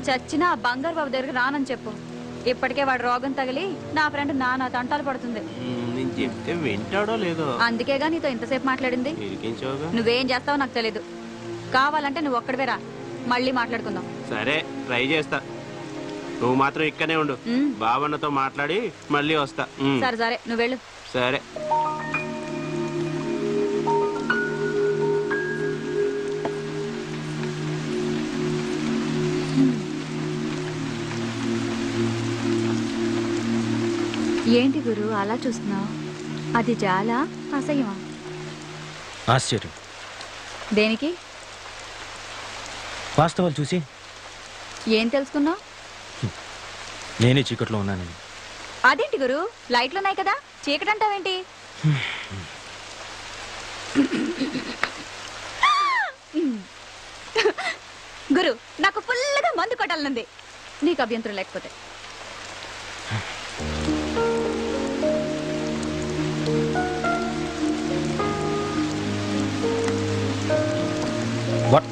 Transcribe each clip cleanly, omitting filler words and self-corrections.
నేను చచ్చినా ఆ బంగారు బాబు దగ్గరికి రానని చెప్పు. ఇప్పటికే వాడు రోగం తగిలి నా ఫ్రెండ్ నా తంటాలు పడుతుంది. నేను చెప్తే వింటాడో లేదో అందుకేగా నీతో ఇంతసేపు మాట్లాడింది. నువ్వేం చేస్తావో నాకు తెలీదు. కావాలంటే నువ్వు ఒక్కడివే రా, మళ్ళీ మాట్లాడుకుందాం. సరే ట్రై చేస్తా. నువ్వు మాత్రం ఇక్కడే ఉండు. బావన్నతో మాట్లాడి మళ్ళీ వస్తా. సరే సరే నువ్వు వెళ్ళు. సరే. ఏంటి గురు అలా చూస్తున్నావు? అది చాలా అసహ్యమా? ఆశ్చర్యం. దేనికి? వాస్తవాలు చూసి ఏం తెలుసుకున్నావు? నేనే చీకట్లో ఉన్నానని. అదేంటి గురు, లైట్లు ఉన్నాయి కదా, చీకటి అంటావేంటి? గురు నాకు ఫుల్గా మందు కొట్టాలనుంది, నీకు అభ్యంతరం లేకపోతే. వాట్?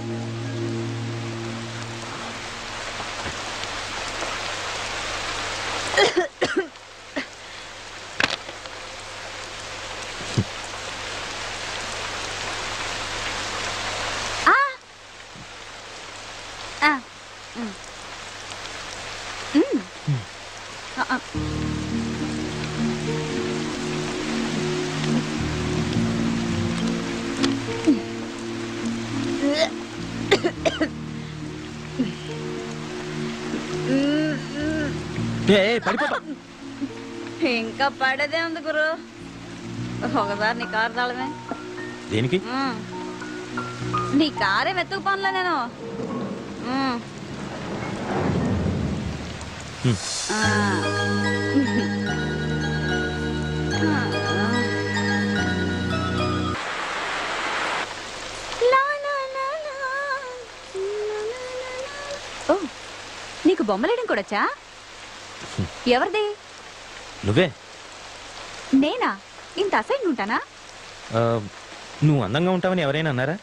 పడిపోతా. ఇంకా పడేదే ఉంది గురు, ఒకసారి నీ కారు తాళమే. దేనికి? నీ కారే వెతుకు పనులే నేను. ఓ, నీకు బొమ్మలేయడం కూడా వచ్చా? ఎవరిది? నువ్వే. నేనా? ఇంత అసహ్యంగా ఉంటానా? నువ్వు అందంగా ఉంటావని ఎవరైనా అన్నారా?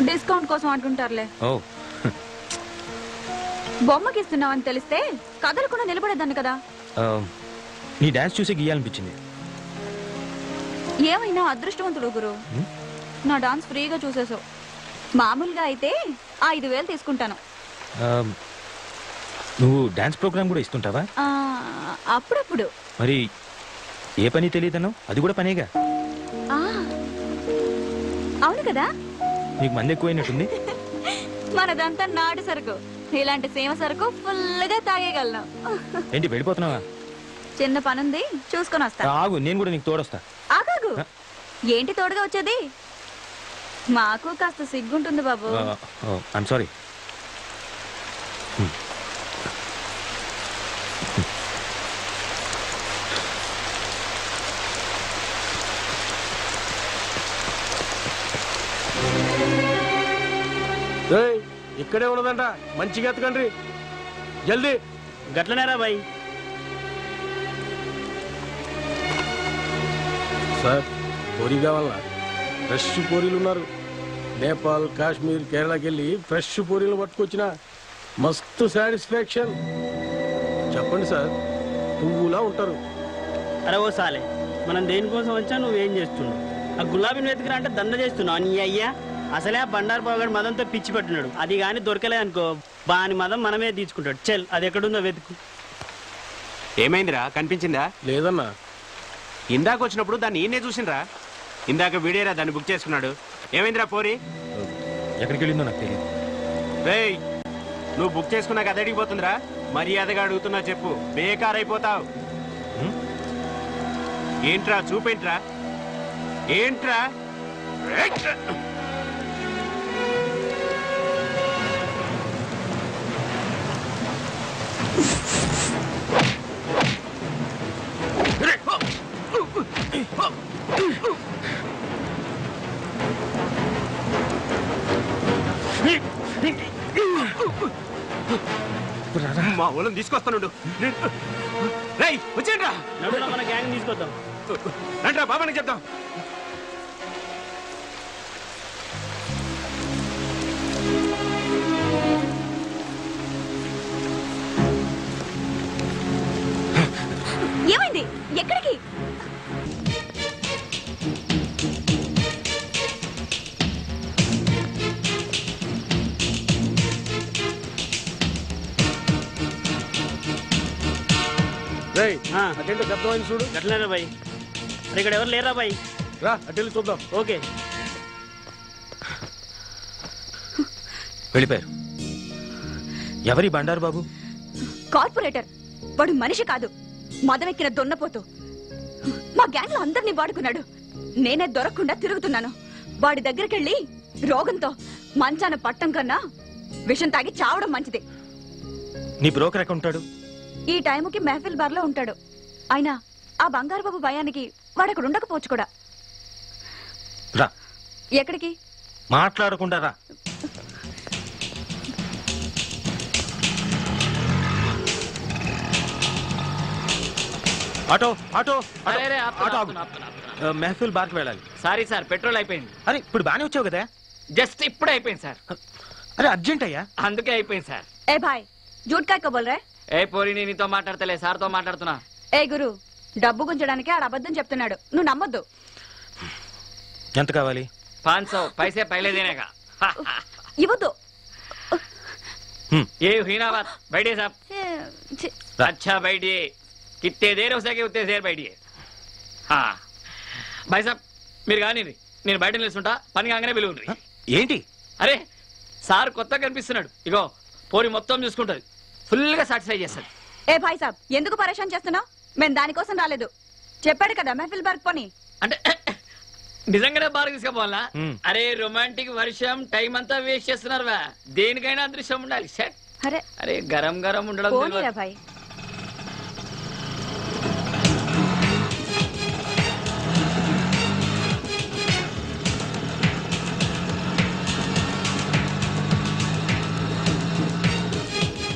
డిస్కౌంట్ కోసం అంటుంటారులే. ఓ, బొమ్మకి ఇస్తున్నావని తెలిస్తే కదలకుండా నిలబడేదాన్ని కదా. నీ డాన్స్ చూసి గీయాలనిపించింది. ఏమైనా అదృష్టవంతుడు గురు, నా డాన్స్ ఫ్రీగా చూసేసావు. మామూలుగా అయితే 5,000 తీసుకుంటాను. నువ్వు డాన్స్ ప్రోగ్రామ్ కూడా ఇస్తుంటావా? అప్పుడప్పుడు. మరి ఏ పని తెలియదన్నావు? అది కూడా పనేగా. అవును కదా. నీకు మంది ఎక్కువైనట్టుంది. మనదంతా నాటు సరుకు, ఇలాంటి సేమ సరుకు ఫుల్గా తాగేయగలను. ఏంటి వెళ్ళిపోతున్నావా? చిన్న పనుంది, చూసుకొని వస్తా. ఆగు, నేను కూడా నీకు తోడొస్తా. ఆగాగు. ఏంటి తోడుగా వచ్చేది? మాకు కాస్త సిగ్గుంటుంది బాబు. I'm sorry. ఇక్కడే ఉన్నదంట, మంచిగా ఎత్తకండి జల్దీ. గట్లనేరా బాయ్. సార్ పూరి కావాలా? ఫ్రెష్ పూరీలు ఉన్నారు. నేపాల్, కాశ్మీర్, కేరళకి వెళ్ళి ఫ్రెష్ పూరీలు పట్టుకొచ్చిన మస్తు సాటిస్ఫాక్షన్. చెప్పండి సార్, పువ్వులా ఉంటారు. అరే ఓ సాలే, మనం దేనికోసం వచ్చా, నువ్వేం చేస్తున్నావు? ఆ గులాబీని వెతుకురా అంటే దండ చేస్తున్నావు నీ అయ్యా. అసలే ఆ బండారు బాగాడు మదంతో పిచ్చి పట్టున్నాడు. అది కానీ దొరకలే అనుకో, బాని మదం మనమే తీసుకుంటాడు. చెల్, అది ఎక్కడుందో వెతుకు. ఏమైందిరా, కనిపించిందా? లేదన్నా. ఇందాక వచ్చినప్పుడు దాన్ని ఈయనే చూసిండ్రా. ఇందాక వీడేరా దాన్ని బుక్ చేసుకున్నాడు. ఏమైందిరా పోరి? ఎక్కడికి వెళ్ళిందో నాకు తెలియదు. రేయ్, నువ్వు బుక్ చేసుకున్నాక అది అడిగిపోతుందిరా. మర్యాదగా అడుగుతున్నా చెప్పు, బేకారైపోతావు. ఏంట్రా చూపేంట్రా? ఏంట్రా? మా ఊళ్ళని తీసుకొస్తానుండు. రేయ్ వచ్చేయండిరా. నడులో మన గ్యాంగ్ తీసుకొద్దాం. రండిరా, బాబానికి చెప్తాం. రేయ్ ఆ. అటెంట్ శబ్దమైంది చూడు. ఎట్లరా బాయ్? మరి ఇక్కడ ఎవరు లేరా బాయ్? రా అటెంట్ చూద్దాం. ఓకే. వెళ్ళిపోయారు. ఎవరి బండారు బాబు? కార్పొరేటర్. వాడు మనిషి కాదు, మదవెక్కిన దొన్నపోతూ. మా గ్యాంగ్ లో అందరినీ వాడుకున్నాడు. నేనే దొరకకుండా తిరుగుతున్నాను. వాడి దగ్గరికెళ్ళి రోగంతో మంచాన పట్టం కన్నా విషం తాగి చావడం మంచిది. నీ బ్రోకర్ ఎక్కడ ఉంటాడు? ఈ టైంకి మెహఫిల్ బార్ లో ఉంటాడు. అయినా ఆ బంగారు బాబు భయానికి వాడు అక్కడ ఉండకపోవచ్చు కూడా. రా. ఎక్కడికి? మాట్లాడకుండా రా. ఆటో ఆటో ఆటో ఆగు. మెహఫిల్ బార్కి వెళ్ళాలి. సారీ సార్, పెట్రోల్ అయిపోయింది. అరే ఇప్పుడు బానే వచ్చావు కదా. జస్ట్ ఇప్పుడే అయిపోయింది సార్. అరే అర్జెంట్ అయ్యా. అందుకే అయిపోయింది సార్. ఏ భాయ్, జూట్ కాయ కో బోల్ రే? ఏ పోరి, నేను నీతో మాట్లాడతలే, సార్తో మాట్లాడుతున్నా. ఏ గురు, డబ్బు గుంజడానికి ఆడ అబద్ధం చెప్తున్నాడు, నువ్వు నమ్మొద్దు. ఎంత కావాలి? 500 पैसे पहले देने का. ఇవ్వద్దు. ये हुई ना बात. बैठिए साहब. ఛీ. अच्छा बैठिए. कितने देर हो सके उतने देर बैठिए. हाँ भाई साहब, మీరు కానీ నేను బయట నిలుస్తుంటా, పని కాగానే పిలువుండ్రి. ఏంటి? అరే సార్ కొత్తగా కనిపిస్తున్నాడు. ఇగో పోరి మొత్తం చూసుకుంటది, ఫుల్ గా సాటిస్ఫై చేస్తాడు. ఏ భాయ్ సాబ్, ఎందుకు పరేషాన్ చేస్తున్నావు? మేము దానికోసం రాలేదు. చెప్పాడు కదా మెహఫిల్ బార్క్ పోని. అంటే నిజంగానే బాగా తీసుకుపోవాలా? మ్. అరే రొమాంటిక్ వర్షం టైం అంతా వేస్ట్ చేస్తున్నారువా. దేనికైనా అదృశ్యం ఉండాలి. షట్. అరే అరే గరం గరం ఉండడం పోనీరా తెలియదు. భాయ్.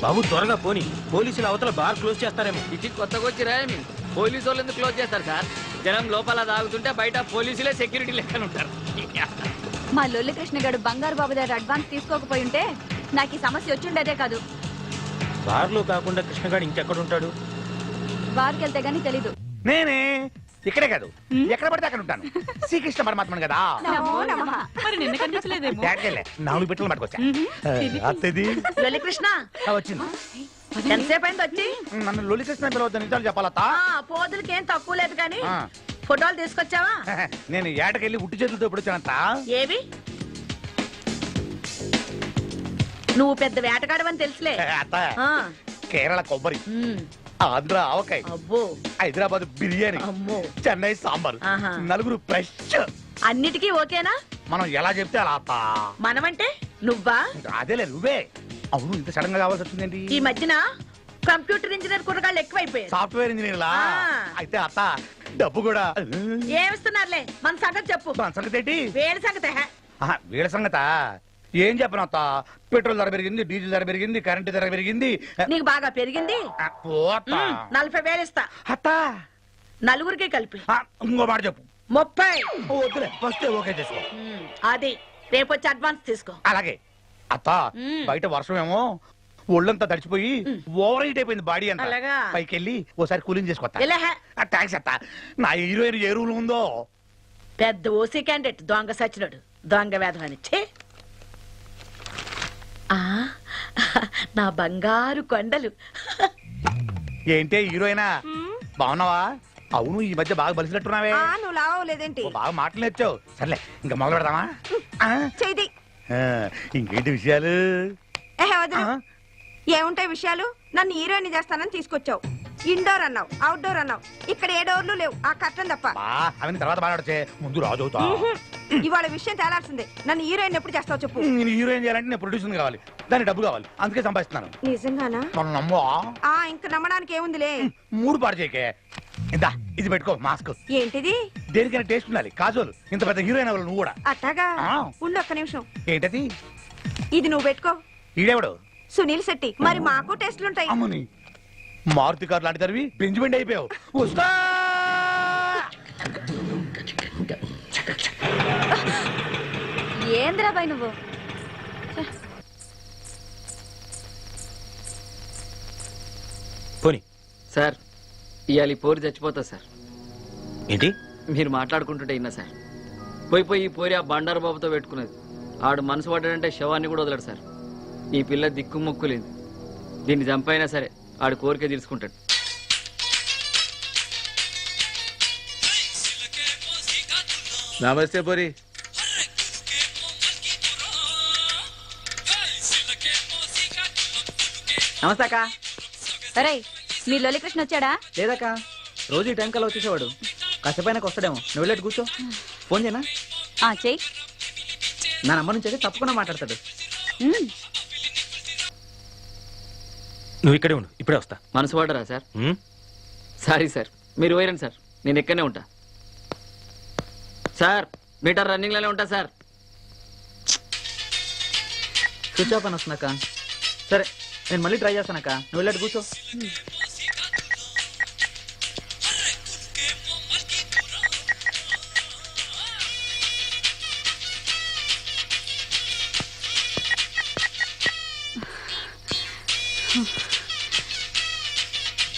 బాబు త్వరగా పోని, పోలీసులు అవతల బార్ క్లోజ్ చేస్తారేమో. ఇది కొత్తగా వచ్చిరా మీరు? పోలీసు వాళ్ళు ఎందుకు క్లోజ్ చేస్తారు సార్? జనం లోపల తాగుతుంటే బయట పోలీసులే సెక్యూరిటీ లెక్కన ఉంటారు. మా లొల్లి కృష్ణ గారు బంగారు బాబు దగ్గర అడ్వాన్స్ తీసుకోకపోయి ఉంటే నాకు ఈ సమస్య వచ్చిండేదే కాదు. బార్లో కాకుండా కృష్ణగాడు ఇంకెక్కడ ఉంటాడు? బార్కి వెళ్తే గానీ తెలీదు. నేనే ఇక్కడే కాదు, ఎక్కడ పడితే అక్కడ ఉంటాను. శ్రీకృష్ణ పరమాత్మను కదా. నమో నమః. మరి నిన్న కనిపించలేదేమో. ఎక్కడికెళ్ళే 4 పెట్టెలు పట్టుకొచ్చా. అత్తది లొల్లి కృష్ణ వచ్చింది. ఎంతసేపు అయింది వచ్చి? నన్ను లొలికృష్ణ పిలవద్దు, నిజాలు చెప్పాలత్త. పోదులకి ఏం తక్కువ లేదు కానీ ఆ. ఫోటోలు తీసుకొచ్చావా? నేను ఏటకెళ్ళి ఉట్టి చేతులతో ఇప్పుడు వచ్చానంత. ఏవి? నువ్వు పెద్ద వేటగాడవని తెలుసులే. అత్త, ఆ. కేరళ కొబ్బరి, ఉమ్. ఆంధ్ర ఆవకాయ, అబ్బో. హైదరాబాద్ బిర్యానీ, అమ్మో. చెన్నై సాంబార్, ఆహా. నలుగురు ఫ్రెష్. అన్నిటికీ ఓకేనా? మనం ఎలా చెప్తే అలా అత్త. మనమంటే నువ్వా? అదేలే నువ్వే. అవును, ఇంత సడన్ గా కావాల్సి వచ్చిందేంటి? ఈ మధ్యన కంప్యూటర్ ఇంజనీర్ కుర్రగాళ్ళు ఎక్కువైపోయారు. సాఫ్ట్వేర్ ఇంజనీర్లా? ఆ. అయితే అత్త డబ్బు కూడా ఏమిస్తున్నారులే, మన సంగతి చెప్పు. దాని సంగతి ఏంటి? వేడి సంగతి హే. వీళ్ళ సంగత ఏం చెప్పను అత్త. పెట్రోల్ ధర పెరిగింది, డీజిల్ ధర పెరిగింది, కరెంటు ధర పెరిగింది. నీకు బాగా పెరిగింది. ఓ అత్త. 40,000 ఇస్తా, అత్త, నలుగురికి కలిపి. ఇంకో మాట చెప్పు. 30. వద్దులే, ఫస్ట్ ఓకే చేసుకో. అది రేపు వచ్చి అడ్వాన్స్ తీసుకో. అలాగే అత్త. బయట వర్షం ఏమో ఒళ్ళంతా తడిచిపోయి ఓవర్ హీట్ అయిపోయింది బాడీ అంతా. అలాగా? పైకి వెళ్ళి ఓసారి కూలింగ్ చేసుకోవచ్చా? ఇలా హే. థ్యాంక్స్ అత్త. నా హీరోయిన్ ఏ రూల్ ఉందో. పెద్ద ఓసీ క్యాండిడేట్ దొంగ సచ్చినోడు, దొంగ వేధమని. ఛే! ఆ, నా బంగారు కొండలు. ఏంటే హీరోయినా, బాగున్నావా? అవును, ఈ మధ్య బాగా బలిసినట్టున్నావే. నువ్వు లావలేదేంటి? ఓ, బాగా మాటలు నేర్చావు. సర్లే, ఇంకా మొదలు పెడదామా? చేయి. ఇంకేంటి విషయాలు? ఏముంటాయి విషయాలు? నన్ను హీరోయిన్ చేస్తానని తీసుకొచ్చావు. ఇండోర్ అన్నావు, అవుట్డోర్ అన్నావు. ఇక్కడ ఏ డోర్లు లేవు, ఆ కట్టం తప్ప. అవన్నీ తర్వాత మాట్లాడచ్చే, ముందు రాజు అవుతా. ఇవాళ విషయం తేలాల్సిందే. నన్ను హీరోయిన్ ఎప్పుడు చేస్తావు చెప్పు. నేను హీరోయిన్ చేయాలంటే నేను ప్రొడ్యూసర్ కావాలి, దానికి డబ్బు కావాలి, అందుకే సంపాదిస్తున్నాను. నిజంగానా? మనం నమ్మో. ఇంక నమ్మడానికి ఏముందిలే. మూడు పాడు చేయకే. ఇందా ఇది పెట్టుకో, మాస్క్. ఏంటిది? దేనికైనా టేస్ట్ ఉండాలి. కాజోలు ఇంత పెద్ద హీరోయిన్ అవ్వాలి నువ్వు కూడా. అట్టాగా? ఆ. ఉండు ఒక్క నిమిషం. ఏంటది? ఇది నువ్వు పెట్టుకో. ఈడేవాడు? సునీల్ శెట్టి. మరి మాకు టెస్ట్లుంటాయి. అమ్మని మారుతి కారు లాంటి తరివి బెంచ్మెంట్ అయిపోయావు. వస్తా. ఏంద్రా బాయ్ నువ్వు? పోని. సార్ ఇవాళ ఈ పోరి చచ్చిపోతా సార్. ఏంటి? మీరు మాట్లాడుకుంటుంటే ఇన్నా సార్. పోయి ఈ పోరి ఆ బండారు బాబుతో పెట్టుకున్నది. ఆడు మనసు పడ్డాడంటే శవాన్ని కూడా వదలడు సార్. ఈ పిల్ల దిక్కు మొక్కు లేదు. దీన్ని చంపైనా సరే ఆడు కోరిక తీర్చుకుంటాడు. నమస్తే పోరి. నమస్తే అక్క. సరే మీ లొలికృష్ణ వచ్చాడా? లేదక్క, రోజు ఈ టైం కల్లా వచ్చేసేవాడు. కాసేపైనాక వస్తాడేమో. నువ్వు వెళ్ళేట్టు కూర్చో. ఫోన్ చేయనా? చెయ్యి. నా నంబర్ నుంచి అయితే తప్పకుండా మాట్లాడతాడు. నువ్వు ఇక్కడే ఉండు, ఇప్పుడే వస్తా. మనసు పడరా సార్? ఉమ్? సారీ సార్, మీరు పోయిరండి సార్, నేను ఇక్కడనే ఉంటా. సార్ మీటర్ రన్నింగ్ లోనే ఉంటా సార్. స్విచ్ ఆఫ్ అని వస్తుందక్క. సరే నేను మళ్ళీ ట్రై చేస్తానక్క. నువ్వు వెళ్ళేట్టు కూర్చో.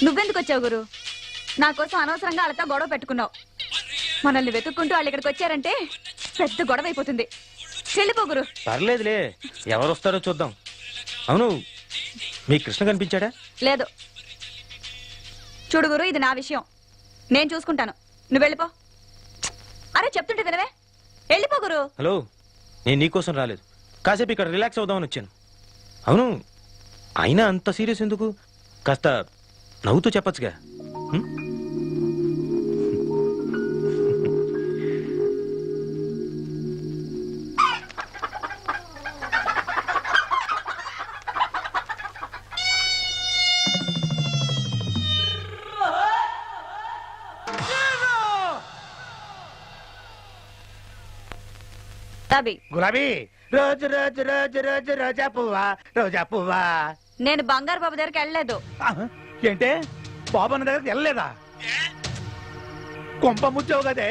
నువ్వెందుకు వచ్చావు గురు? నా కోసం అనవసరంగా వాళ్ళతో గొడవ పెట్టుకున్నావు. మనల్ని వెతుక్కుంటూ వాళ్ళు ఇక్కడికి వచ్చారంటే పెద్ద గొడవ అయిపోతుంది. వెళ్ళిపో గురు. పర్లేదులే, ఎవరు వస్తారో చూద్దాం. అవును, మీ కృష్ణ కనిపించాడా? లేదు. చూడు గురు, ఇది నా విషయం, నేను చూసుకుంటాను. నువ్వు వెళ్ళిపో. అరే చెప్తుంటే వినవే, వెళ్ళిపో గురు. హలో, నేను నీకోసం రాలేదు, కాసేపు ఇక్కడ రిలాక్స్ అవుదామని వచ్చాను. అవును, అయినా అంత సీరియస్ ఎందుకు? కాస్త నవ్వుతూ చెప్పచ్చుగా. ఉం? తబి గులాబీ రోజు రోజు రోజు రోజు రోజా పువ్వా, రోజా పువ్వా. నేను బంగారు బాబు దగ్గరికి వెళ్ళలేదు. ఏంటే బాబన్న దగ్గరికి వెళ్ళలేదా? కొంప ముచ్చావు కదే.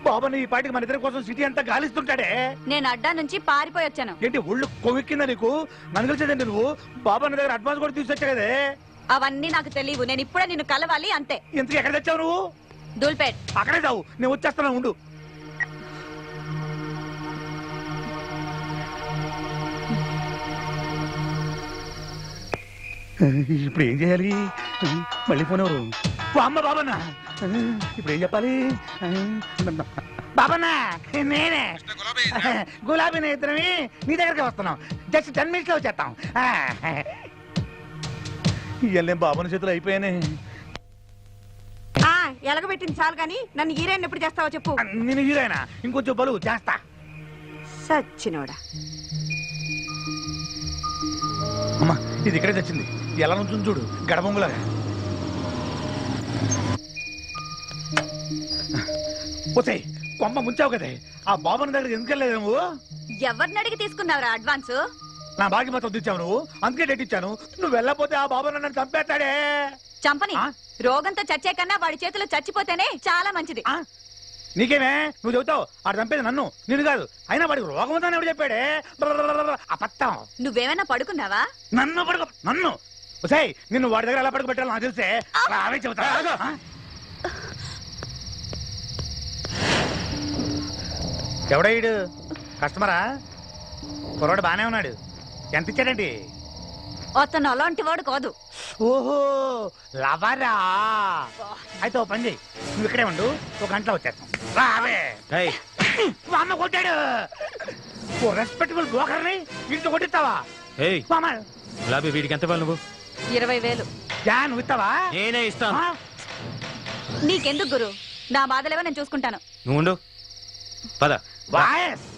బాబన్న ఈ పాటికి మన ఇద్దరి కోసం సిటీ అంతా గాలిస్తుంటాడే. నేను అడ్డా నుంచి పారిపోయి వచ్చాను. ఏంటి ఒళ్ళు కొవ్వెక్కిందా నీకు? నన్ను కలిసేదండి నువ్వు. బాబన్న దగ్గర అడ్వాన్స్ కూడా తీసుకొచ్చా కదే. అవన్నీ నాకు తెలియవు. నేను ఇప్పుడే నిన్ను కలవాలి అంతే. ఇంతకు ఎక్కడ తెచ్చావు నువ్వు? దూల్పేట్. అక్కడే చావు, నేను వచ్చేస్తాను, ఉండు. ఇప్పుడు ఏం చేయాలి? మళ్ళీ ఫోన్ ఎవరు? ఓ అమ్మ బాబన్న. ఇప్పుడు ఏం చెప్పాలి? బాబన్న నేనే, గులాబీ ఇద్దరమి నీ దగ్గరికి వస్తున్నాం. జస్ట్ 10 minutes లో వచ్చేస్తాం. ఇవన్నీ బాబన్న చేతులు అయిపోయానే. ఎలగబెట్టింది చాలు కానీ నన్ను హీరోయిన్ ఎప్పుడు చేస్తావో చెప్పు. నేను హీరోయినా? ఇంకొంచెం బలు చేస్తా. సచ్చినోడా. అమ్మా ఇది ఇక్కడే తెచ్చింది. ఎలా నుంచి చూడు, గడబొంగులాగా. పోతే కొమ్మ ముంచావు కదే. ఆ బాబన్న దగ్గర ఎందుకు వెళ్ళలేదు నువ్వు? ఎవరిని అడిగి తీసుకున్నావురా అడ్వాన్స్? నా బాకి మొత్తం తెచ్చావు నువ్వు, అందుకే డేట్ ఇచ్చాను. నువ్వు వెళ్ళపోతే ఆ బాబన్న నన్ను చంపేస్తాడే. చంపని. రోగంతో చచ్చే కన్నా వాడి చేతిలో చచ్చిపోతేనే చాలా మంచిది. నీకేమే నువ్వు చెబుతావు? ఆడు చంపేది నన్ను, నేను కాదు. అయినా వాడికి రోగం ఉందని ఎవడు చెప్పాడే? అబద్ధం. నువ్వేమైనా పడుకున్నావా? నన్ను పడుకో, నన్ను. సై నిన్ను వాడి దగ్గర ఎలా పడుకోబెట్టాలో నాకు తెలిసే. అవే చెబుతా. ఎవడయ్యాడు? కస్టమరా? కుర్రాడు బానే ఉన్నాడు. ఎంత ఇచ్చాడండి? అతను అలాంటి వాడు కాదు. ఓహో లవరా. అయితే ఓ పని చెయ్యి, నువ్వు ఇక్కడే ఉండు, 1 గంటలో వచ్చేస్తాం. రావే. మా అమ్మ కొట్టాడు. ఓ రెస్పెక్టబుల్ బ్రోకర్ని ఇంట్లో కొట్టిస్తావా? గులాబీ వీడికి ఎంత ఇవ్వాలి నువ్వు? 20,000. నువ్వు ఇస్తావా? నేనే ఇస్తాను. నీకెందుకు గురు? నా బాధలేవో నేను చూసుకుంటాను. నువ్వు ఉండు, పద. వాయస్